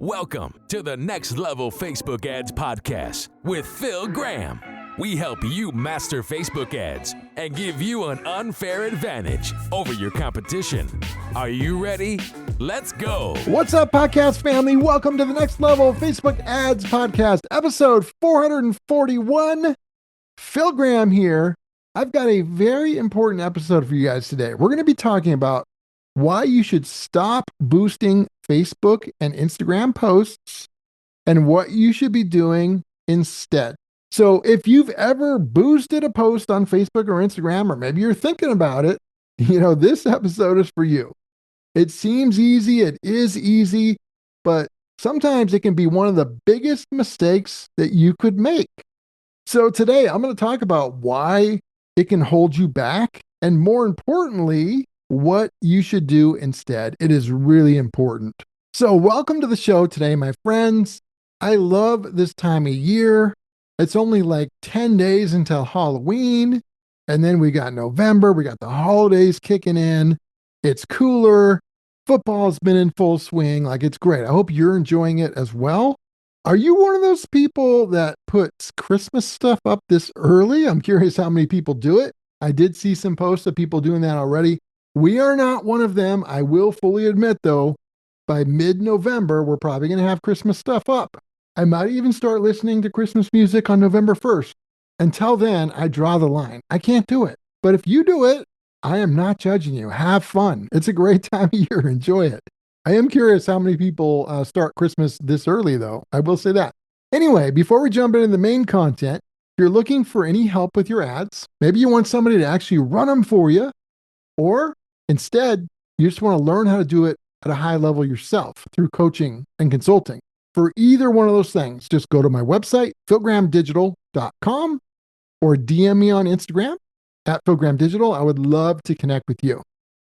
Welcome to the Next Level Facebook Ads Podcast with Phil Graham. We help you master Facebook ads and give you an unfair advantage over your competition. Are you ready? Let's go. What's up, podcast family? Welcome to the Next Level Facebook Ads Podcast, episode 441. Phil Graham here. I've got a very important episode for you guys today. We're going to be talking about why you should stop boosting Facebook and Instagram posts and what you should be doing instead. So if you've ever boosted a post on Facebook or Instagram, or maybe you're thinking about it, this episode is for you. It seems easy. It is easy, but sometimes it can be one of the biggest mistakes that you could make. So today I'm going to talk about why it can hold you back, and more importantly, what you should do instead. It is really important. So welcome to the show today, my friends. I love this time of year. It's only like 10 days until Halloween. And then we got November. We got the holidays kicking in. It's cooler. Football's been in full swing. It's great. I hope you're enjoying it as well. Are you one of those people that puts Christmas stuff up this early? I'm curious how many people do it. I did see some posts of people doing that already. We are not one of them. I will fully admit, though, by mid-November, we're probably going to have Christmas stuff up. I might even start listening to Christmas music on November 1st. Until then, I draw the line. I can't do it. But if you do it, I am not judging you. Have fun. It's a great time of year. Enjoy it. I am curious how many people start Christmas this early, though. I will say that. Anyway, before we jump into the main content, if you're looking for any help with your ads, maybe you want somebody to actually run them for you, or instead, you just want to learn how to do it at a high level yourself through coaching and consulting. For either one of those things, just go to my website, philgrahamdigital.com, or DM me on Instagram at philgrahamdigital. I would love to connect with you.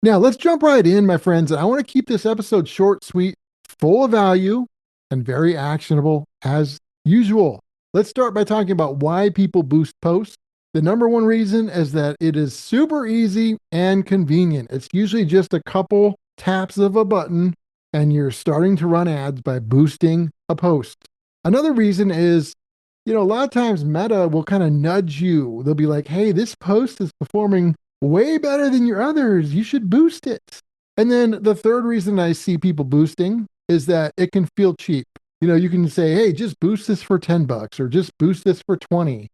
Now, let's jump right in, my friends. I want to keep this episode short, sweet, full of value, and very actionable as usual. Let's start by talking about why people boost posts. The number one reason is that it is super easy and convenient. It's usually just a couple taps of a button and you're starting to run ads by boosting a post. Another reason is, a lot of times Meta will kind of nudge you. They'll be like, hey, this post is performing way better than your others. You should boost it. And then the third reason I see people boosting is that it can feel cheap. You can say, hey, just boost this for $10 or just boost this for 20.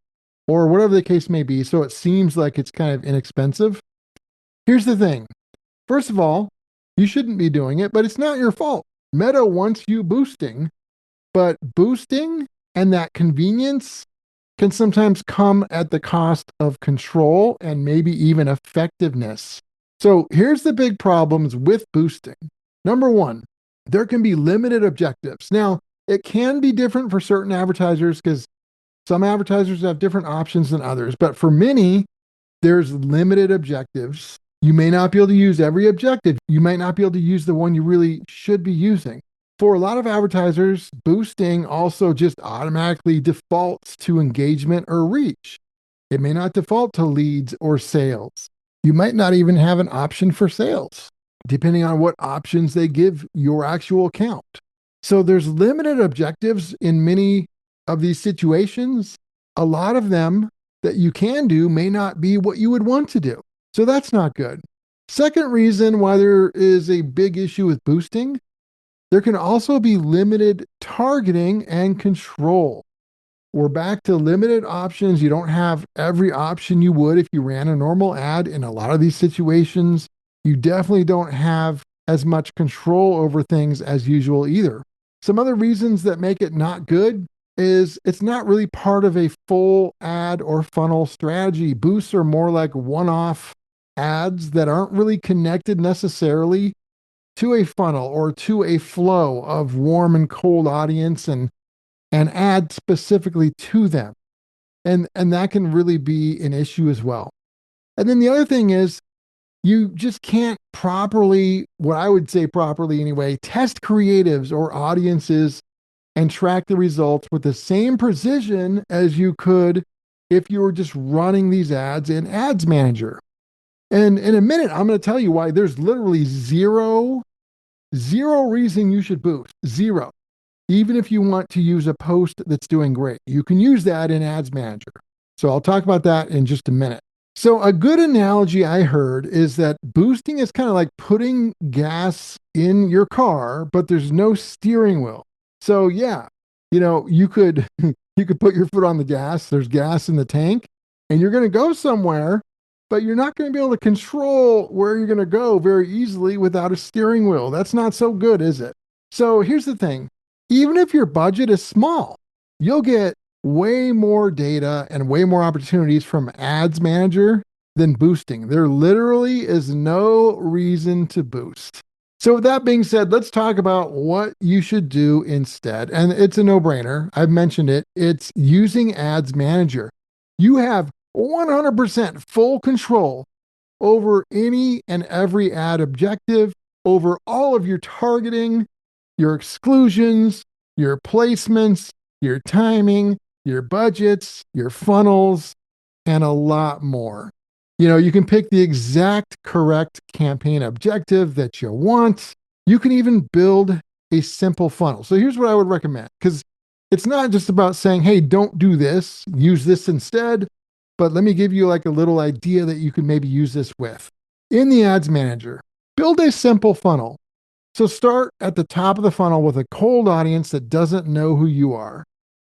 Or whatever the case may be, so it seems like it's kind of inexpensive. Here's the thing. First of all, you shouldn't be doing it, but it's not your fault. Meta wants you boosting, but boosting and that convenience can sometimes come at the cost of control and maybe even effectiveness. So here's the big problems with boosting. Number one, there can be limited objectives. Now, it can be different for certain advertisers because some advertisers have different options than others, but for many, there's limited objectives. You may not be able to use every objective. You might not be able to use the one you really should be using. For a lot of advertisers, boosting also just automatically defaults to engagement or reach. It may not default to leads or sales. You might not even have an option for sales, depending on what options they give your actual account. So there's limited objectives in many of these situations. A lot of them that you can do may not be what you would want to do. So that's not good. Second reason why there is a big issue with boosting, there can also be limited targeting and control. We're back to limited options. You don't have every option you would if you ran a normal ad in a lot of these situations. You definitely don't have as much control over things as usual either. Some other reasons that make it not good is it's not really part of a full ad or funnel strategy. Boosts are more like one-off ads that aren't really connected necessarily to a funnel or to a flow of warm and cold audience and add specifically to them. And that can really be an issue as well. And then the other thing is you just can't properly, what I would say properly anyway, test creatives or audiences and track the results with the same precision as you could if you were just running these ads in Ads Manager. And in a minute, I'm going to tell you why there's literally zero reason you should boost. Zero. even if you want to use a post that's doing great. You can use that in Ads Manager. So I'll talk about that in just a minute. So a good analogy I heard is that boosting is kind of like putting gas in your car, but there's no steering wheel. So yeah, you could you could put your foot on the gas, there's gas in the tank, and you're going to go somewhere, but you're not going to be able to control where you're going to go very easily without a steering wheel. That's not so good, is it? So here's the thing. Even if your budget is small, you'll get way more data and way more opportunities from Ads Manager than boosting. There literally is no reason to boost. So with that being said, let's talk about what you should do instead. And it's a no-brainer. I've mentioned it. It's using Ads Manager. You have 100% full control over any and every ad objective, over all of your targeting, your exclusions, your placements, your timing, your budgets, your funnels, and a lot more. You can pick the exact correct campaign objective that you want. You can even build a simple funnel. So here's what I would recommend, because it's not just about saying, hey, don't do this, use this instead, but let me give you like a little idea that you can maybe use this with. In the Ads Manager, build a simple funnel. So start at the top of the funnel with a cold audience that doesn't know who you are,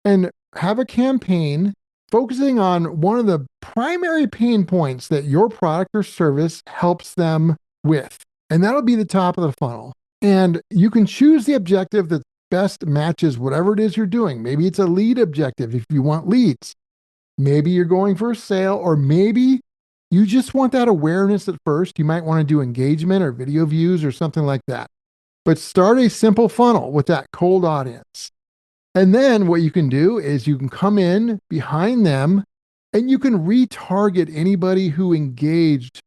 and have a campaign focusing on one of the primary pain points that your product or service helps them with. And that'll be the top of the funnel. And you can choose the objective that best matches whatever it is you're doing. Maybe it's a lead objective if you want leads. Maybe you're going for a sale, or maybe you just want that awareness at first. You might want to do engagement or video views or something like that. But start a simple funnel with that cold audience. And then what you can do is you can come in behind them and you can retarget anybody who engaged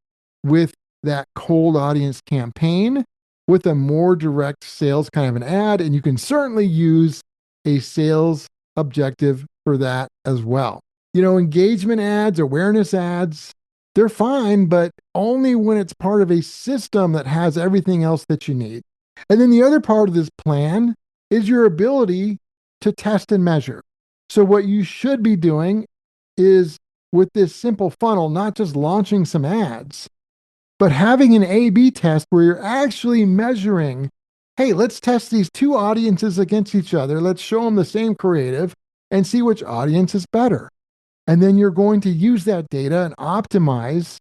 with that cold audience campaign with a more direct sales kind of an ad. And you can certainly use a sales objective for that as well. Engagement ads, awareness ads, they're fine, but only when it's part of a system that has everything else that you need. And then the other part of this plan is your ability to test and measure. So what you should be doing is, with this simple funnel, not just launching some ads, but having an A/B test where you're actually measuring, hey, let's test these two audiences against each other. Let's show them the same creative and see which audience is better. And then you're going to use that data and optimize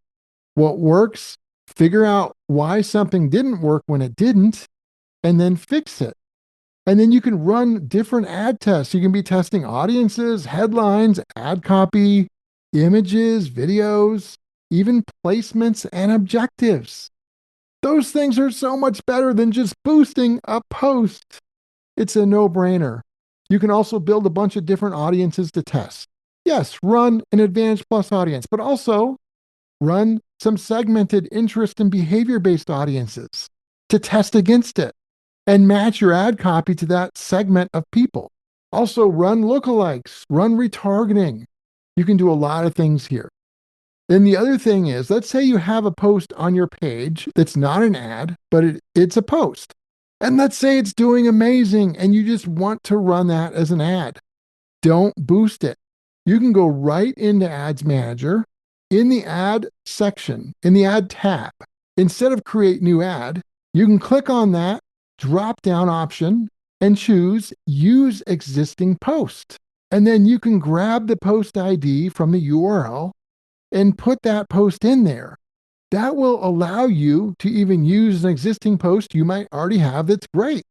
what works, figure out why something didn't work when it didn't, and then fix it. And then you can run different ad tests. You can be testing audiences, headlines, ad copy, images, videos, even placements and objectives. Those things are so much better than just boosting a post. It's a no-brainer. You can also build a bunch of different audiences to test. Yes, run an Advantage Plus audience, but also run some segmented interest and behavior-based audiences to test against it and match your ad copy to that segment of people. Also run lookalikes, run retargeting. You can do a lot of things here. Then the other thing is, let's say you have a post on your page that's not an ad, but it's a post. And let's say it's doing amazing and you just want to run that as an ad. Don't boost it. You can go right into Ads Manager in the ad section, in the ad tab. Instead of create new ad, you can click on that drop down option and choose use existing post. And then you can grab the post ID from the URL and put that post in there. That will allow you to even use an existing post you might already have that's great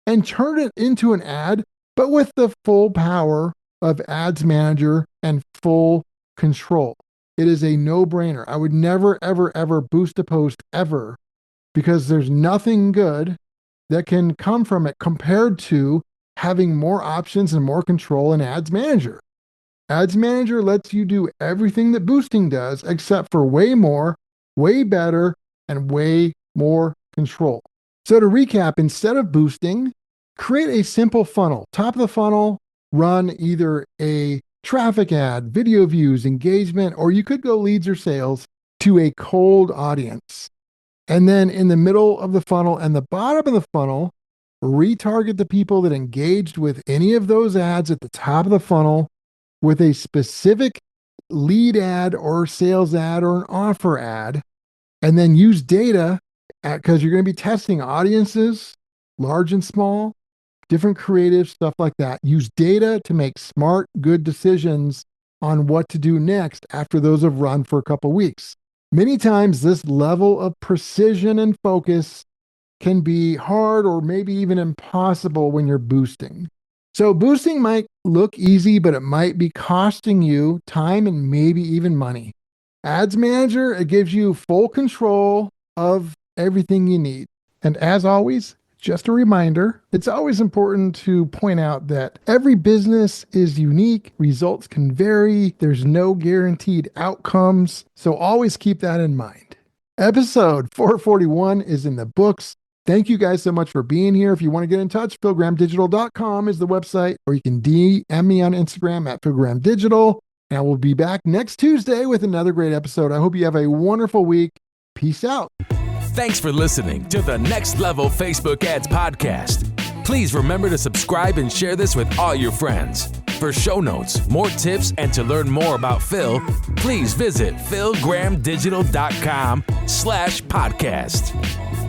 and turn it into an ad, but with the full power of Ads Manager and full control. It is a no-brainer. I would never, ever, ever boost a post ever, because there's nothing good that can come from it compared to having more options and more control in Ads Manager. Ads Manager lets you do everything that boosting does, except for way more, way better, and way more control. So to recap, instead of boosting, create a simple funnel. Top of the funnel, run either a traffic ad, video views, engagement, or you could go leads or sales to a cold audience. And then in the middle of the funnel and the bottom of the funnel, retarget the people that engaged with any of those ads at the top of the funnel with a specific lead ad or sales ad or an offer ad, and then use data because you're going to be testing audiences, large and small, different creative stuff like that. Use data to make smart, good decisions on what to do next after those have run for a couple weeks. Many times this level of precision and focus can be hard or maybe even impossible when you're boosting. So boosting might look easy, but it might be costing you time and maybe even money. Ads Manager, it gives you full control of everything you need. And as always, just a reminder, it's always important to point out that every business is unique. Results can vary. There's no guaranteed outcomes. So always keep that in mind. Episode 441 is in the books. Thank you guys so much for being here. If you want to get in touch, philgrahamdigital.com is the website, or you can DM me on Instagram at philgrahamdigital. And we'll be back next Tuesday with another great episode. I hope you have a wonderful week. Peace out. Thanks for listening to the Next Level Facebook Ads Podcast. Please remember to subscribe and share this with all your friends. For show notes, more tips, and to learn more about Phil, please visit philgrahamdigital.com/podcast.